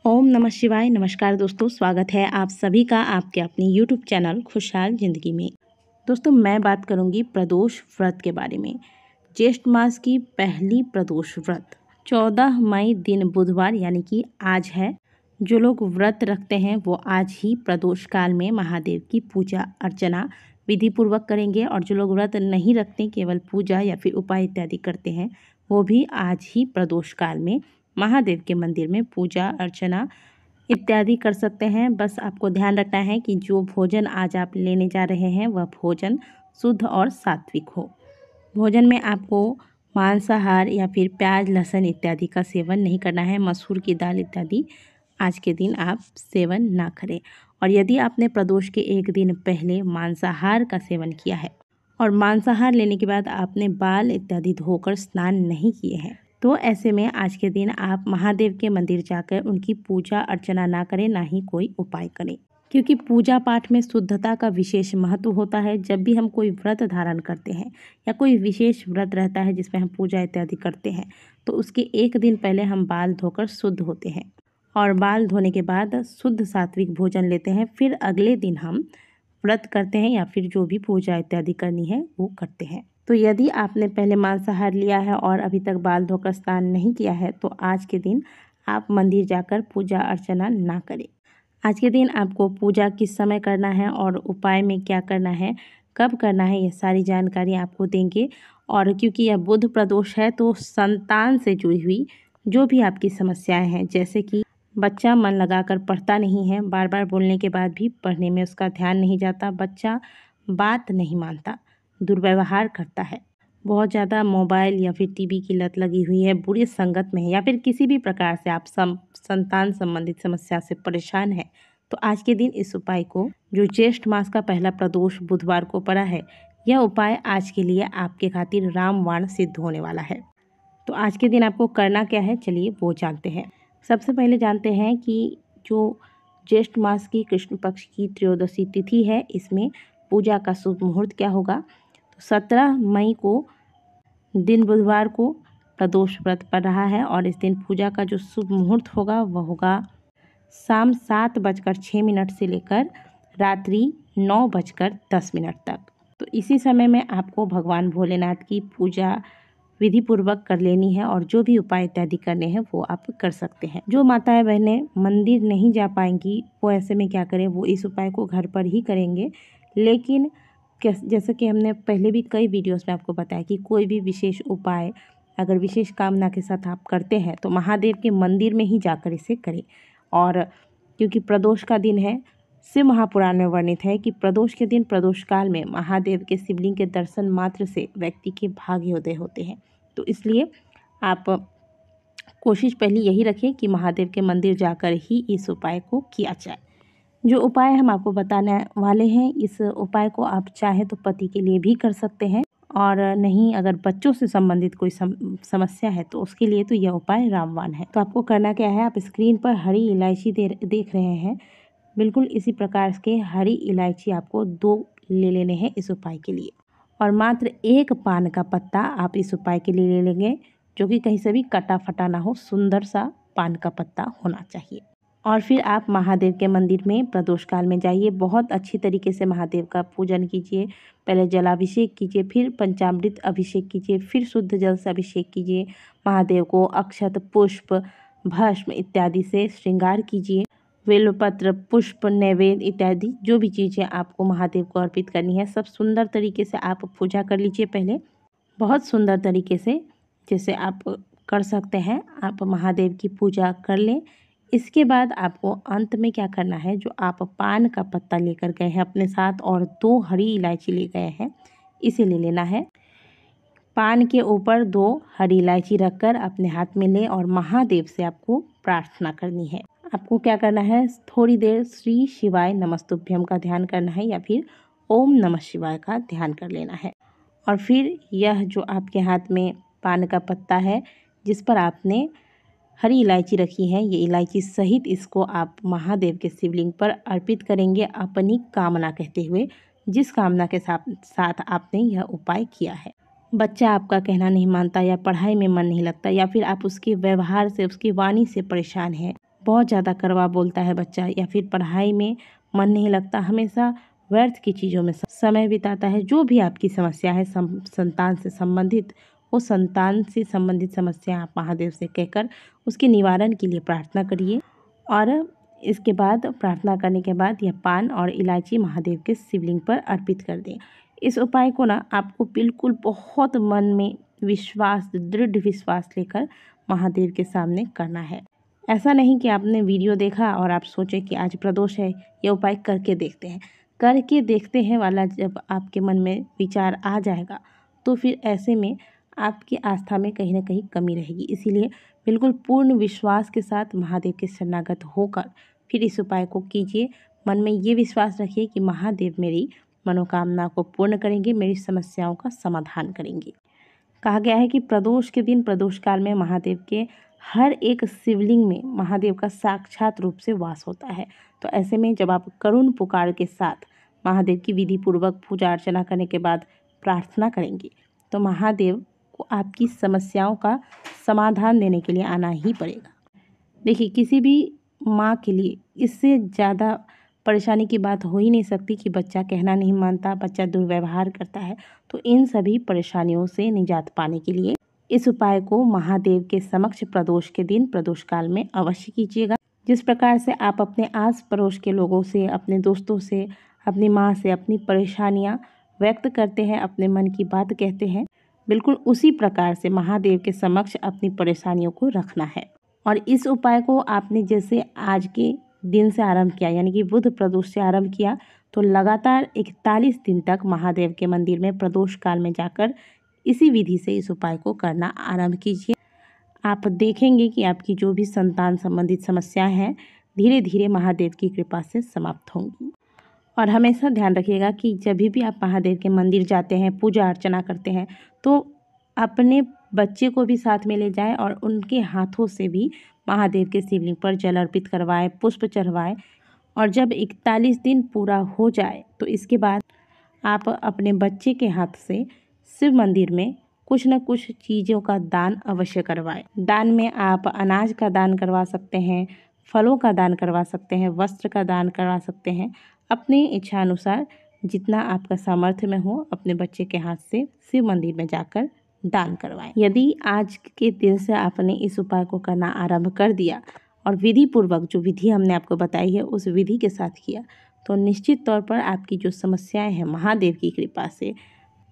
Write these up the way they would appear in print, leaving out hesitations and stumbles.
ओम नमः शिवाय। नमस्कार दोस्तों, स्वागत है आप सभी का आपके अपने YouTube चैनल खुशहाल ज़िंदगी में। दोस्तों, मैं बात करूंगी प्रदोष व्रत के बारे में। ज्येष्ठ मास की पहली प्रदोष व्रत 14 मई दिन बुधवार यानी कि आज है। जो लोग व्रत रखते हैं वो आज ही प्रदोष काल में महादेव की पूजा अर्चना विधि पूर्वक करेंगे, और जो लोग व्रत नहीं रखते, केवल पूजा या फिर उपाय इत्यादि करते हैं, वो भी आज ही प्रदोष काल में महादेव के मंदिर में पूजा अर्चना इत्यादि कर सकते हैं। बस आपको ध्यान रखना है कि जो भोजन आज आप लेने जा रहे हैं वह भोजन शुद्ध और सात्विक हो। भोजन में आपको मांसाहार या फिर प्याज लहसुन इत्यादि का सेवन नहीं करना है। मसूर की दाल इत्यादि आज के दिन आप सेवन ना करें। और यदि आपने प्रदोष के एक दिन पहले मांसाहार का सेवन किया है और मांसाहार लेने के बाद आपने बाल इत्यादि धोकर स्नान नहीं किए हैं, तो ऐसे में आज के दिन आप महादेव के मंदिर जाकर उनकी पूजा अर्चना ना करें, ना ही कोई उपाय करें, क्योंकि पूजा पाठ में शुद्धता का विशेष महत्व होता है। जब भी हम कोई व्रत धारण करते हैं या कोई विशेष व्रत रहता है जिसमें हम पूजा इत्यादि करते हैं, तो उसके एक दिन पहले हम बाल धोकर शुद्ध होते हैं और बाल धोने के बाद शुद्ध सात्विक भोजन लेते हैं। फिर अगले दिन हम व्रत करते हैं या फिर जो भी पूजा इत्यादि करनी है वो करते हैं। तो यदि आपने पहले मांसाहार लिया है और अभी तक बाल धोकर स्नान नहीं किया है, तो आज के दिन आप मंदिर जाकर पूजा अर्चना ना करें। आज के दिन आपको पूजा किस समय करना है और उपाय में क्या करना है, कब करना है, ये सारी जानकारी आपको देंगे। और क्योंकि यह बुध प्रदोष है, तो संतान से जुड़ी हुई जो भी आपकी समस्याएं हैं, जैसे कि बच्चा मन लगाकर पढ़ता नहीं है, बार बार बोलने के बाद भी पढ़ने में उसका ध्यान नहीं जाता, बच्चा बात नहीं मानता, दुर्व्यवहार करता है, बहुत ज़्यादा मोबाइल या फिर टीवी की लत लगी हुई है, बुरी संगत में है, या फिर किसी भी प्रकार से आप संतान संबंधित समस्या से परेशान है, तो आज के दिन इस उपाय को, जो ज्येष्ठ मास का पहला प्रदोष बुधवार को पड़ा है, यह उपाय आज के लिए आपके खातिर रामबाण सिद्ध होने वाला है। तो आज के दिन आपको करना क्या है, चलिए वो जानते हैं। सबसे पहले जानते हैं कि जो ज्येष्ठ मास की कृष्ण पक्ष की त्रयोदशी तिथि है, इसमें पूजा का शुभ मुहूर्त क्या होगा। 17 मई को दिन बुधवार को प्रदोष व्रत पड़ रहा है, और इस दिन पूजा का जो शुभ मुहूर्त होगा वह होगा शाम 7:06 से लेकर रात्रि 9:10 तक। तो इसी समय में आपको भगवान भोलेनाथ की पूजा विधि पूर्वक कर लेनी है, और जो भी उपाय इत्यादि करने हैं वो आप कर सकते हैं। जो माताएं बहनें मंदिर नहीं जा पाएंगी, वो ऐसे में क्या करें, वो इस उपाय को घर पर ही करेंगे। लेकिन जैसे कि हमने पहले भी कई वीडियोस में आपको बताया कि कोई भी विशेष उपाय अगर विशेष कामना के साथ आप करते हैं, तो महादेव के मंदिर में ही जाकर इसे करें। और क्योंकि प्रदोष का दिन है, शिव महापुराण में वर्णित है कि प्रदोष के दिन प्रदोष काल में महादेव के शिवलिंग के दर्शन मात्र से व्यक्ति के भाग्योदय होते हैं। तो इसलिए आप कोशिश पहले यही रखें कि महादेव के मंदिर जाकर ही इस उपाय को किया जाए। जो उपाय हम आपको बताने वाले हैं, इस उपाय को आप चाहे तो पति के लिए भी कर सकते हैं, और नहीं अगर बच्चों से संबंधित कोई समस्या है तो उसके लिए तो यह उपाय रामबाण है। तो आपको करना क्या है, आप स्क्रीन पर हरी इलायची देख रहे हैं, बिल्कुल इसी प्रकार के हरी इलायची आपको 2 ले लेने हैं इस उपाय के लिए, और मात्र 1 पान का पत्ता आप इस उपाय के लिए ले लेंगे, जो कि कहीं से भी कटा फटा ना हो, सुंदर सा पान का पत्ता होना चाहिए। और फिर आप महादेव के मंदिर में प्रदोष काल में जाइए, बहुत अच्छी तरीके से महादेव का पूजन कीजिए। पहले जलाभिषेक कीजिए, फिर पंचामृत अभिषेक कीजिए, फिर शुद्ध जल से अभिषेक कीजिए। महादेव को अक्षत, पुष्प, भस्म इत्यादि से श्रृंगार कीजिए। बेलपत्र, पुष्प, नैवेद्य इत्यादि जो भी चीज़ें आपको महादेव को अर्पित करनी है, सब सुंदर तरीके से आप पूजा कर लीजिए। पहले बहुत सुंदर तरीके से जैसे आप कर सकते हैं, आप महादेव की पूजा कर लें। इसके बाद आपको अंत में क्या करना है, जो आप पान का पत्ता लेकर गए हैं अपने साथ और 2 हरी इलायची ले गए हैं, इसे ले लेना है। पान के ऊपर 2 हरी इलायची रखकर अपने हाथ में लें और महादेव से आपको प्रार्थना करनी है। आपको क्या करना है, थोड़ी देर श्री शिवाय नमस्तुभ्यम का ध्यान करना है, या फिर ओम नमः शिवाय का ध्यान कर लेना है। और फिर यह जो आपके हाथ में पान का पत्ता है, जिस पर आपने हरी इलायची रखी है, ये इलायची सहित इसको आप महादेव के शिवलिंग पर अर्पित करेंगे, अपनी कामना कहते हुए, जिस कामना के साथ आपने यह उपाय किया है। बच्चा आपका कहना नहीं मानता, या पढ़ाई में मन नहीं लगता, या फिर आप उसके व्यवहार से, उसकी वाणी से परेशान हैं, बहुत ज़्यादा कड़वा बोलता है बच्चा, या फिर पढ़ाई में मन नहीं लगता, हमेशा व्यर्थ की चीज़ों में समय बिताता है, जो भी आपकी समस्या है संतान से संबंधित, वो संतान से संबंधित समस्या आप महादेव से कहकर उसके निवारण के लिए प्रार्थना करिए। और इसके बाद प्रार्थना करने के बाद यह पान और इलायची महादेव के शिवलिंग पर अर्पित कर दें। इस उपाय को ना आपको बिल्कुल बहुत मन में विश्वास, दृढ़ विश्वास लेकर महादेव के सामने करना है। ऐसा नहीं कि आपने वीडियो देखा और आप सोचे कि आज प्रदोष है, ये उपाय करके देखते हैं। करके देखते हैं वाला जब आपके मन में विचार आ जाएगा, तो फिर ऐसे में आपकी आस्था में कहीं ना कहीं कमी रहेगी। इसीलिए बिल्कुल पूर्ण विश्वास के साथ महादेव के शरणागत होकर फिर इस उपाय को कीजिए। मन में ये विश्वास रखिए कि महादेव मेरी मनोकामना को पूर्ण करेंगे, मेरी समस्याओं का समाधान करेंगे। कहा गया है कि प्रदोष के दिन, प्रदोष काल में महादेव के हर एक शिवलिंग में महादेव का साक्षात रूप से वास होता है। तो ऐसे में जब आप करुण पुकार के साथ महादेव की विधि पूर्वक पूजा अर्चना करने के बाद प्रार्थना करेंगे, तो महादेव को आपकी समस्याओं का समाधान देने के लिए आना ही पड़ेगा। देखिए, किसी भी माँ के लिए इससे ज़्यादा परेशानी की बात हो ही नहीं सकती कि बच्चा कहना नहीं मानता, बच्चा दुर्व्यवहार करता है। तो इन सभी परेशानियों से निजात पाने के लिए इस उपाय को महादेव के समक्ष प्रदोष के दिन, प्रदोष काल में अवश्य कीजिएगा। जिस प्रकार से आप अपने आस पड़ोस के लोगों से, अपने दोस्तों से, अपनी माँ से अपनी परेशानियाँ व्यक्त करते हैं, अपने मन की बात कहते हैं, बिल्कुल उसी प्रकार से महादेव के समक्ष अपनी परेशानियों को रखना है। और इस उपाय को आपने जैसे आज के दिन से आरंभ किया, यानी कि बुध प्रदोष से आरंभ किया, तो लगातार 41 दिन तक महादेव के मंदिर में प्रदोष काल में जाकर इसी विधि से इस उपाय को करना आरंभ कीजिए। आप देखेंगे कि आपकी जो भी संतान संबंधित समस्याएं हैं, धीरे धीरे महादेव की कृपा से समाप्त होंगी। और हमेशा ध्यान रखिएगा कि जब भी आप महादेव के मंदिर जाते हैं, पूजा अर्चना करते हैं, तो अपने बच्चे को भी साथ में ले जाएं और उनके हाथों से भी महादेव के शिवलिंग पर जल अर्पित करवाएं, पुष्प चढ़वाएं। और जब 41 दिन पूरा हो जाए, तो इसके बाद आप अपने बच्चे के हाथ से शिव मंदिर में कुछ न कुछ चीज़ों का दान अवश्य करवाएं। दान में आप अनाज का दान करवा सकते हैं, फलों का दान करवा सकते हैं, वस्त्र का दान करवा सकते हैं। अपनी इच्छा अनुसार जितना आपका सामर्थ्य में हो, अपने बच्चे के हाथ से शिव मंदिर में जाकर दान करवाएं। यदि आज के दिन से आपने इस उपाय को करना आरंभ कर दिया और विधि पूर्वक जो विधि हमने आपको बताई है उस विधि के साथ किया, तो निश्चित तौर पर आपकी जो समस्याएं हैं महादेव की कृपा से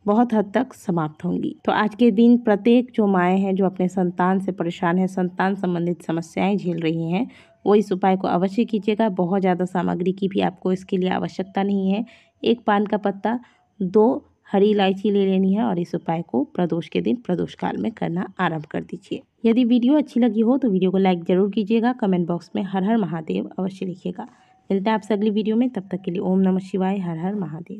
बहुत हद तक समाप्त होंगी। तो आज के दिन प्रत्येक जो माएँ हैं जो अपने संतान से परेशान है, संतान संबंधित समस्याएं झेल रही हैं, वो इस उपाय को अवश्य कीजिएगा। बहुत ज़्यादा सामग्री की भी आपको इसके लिए आवश्यकता नहीं है। 1 पान का पत्ता, 2 हरी इलायची ले लेनी है और इस उपाय को प्रदोष के दिन, प्रदोष काल में करना आरंभ कर दीजिए। यदि वीडियो अच्छी लगी हो तो वीडियो को लाइक जरूर कीजिएगा। कमेंट बॉक्स में हर हर महादेव अवश्य लिखिएगा। मिलते हैं आपसे अगली वीडियो में, तब तक के लिए ओम नमः शिवाय, हर हर महादेव।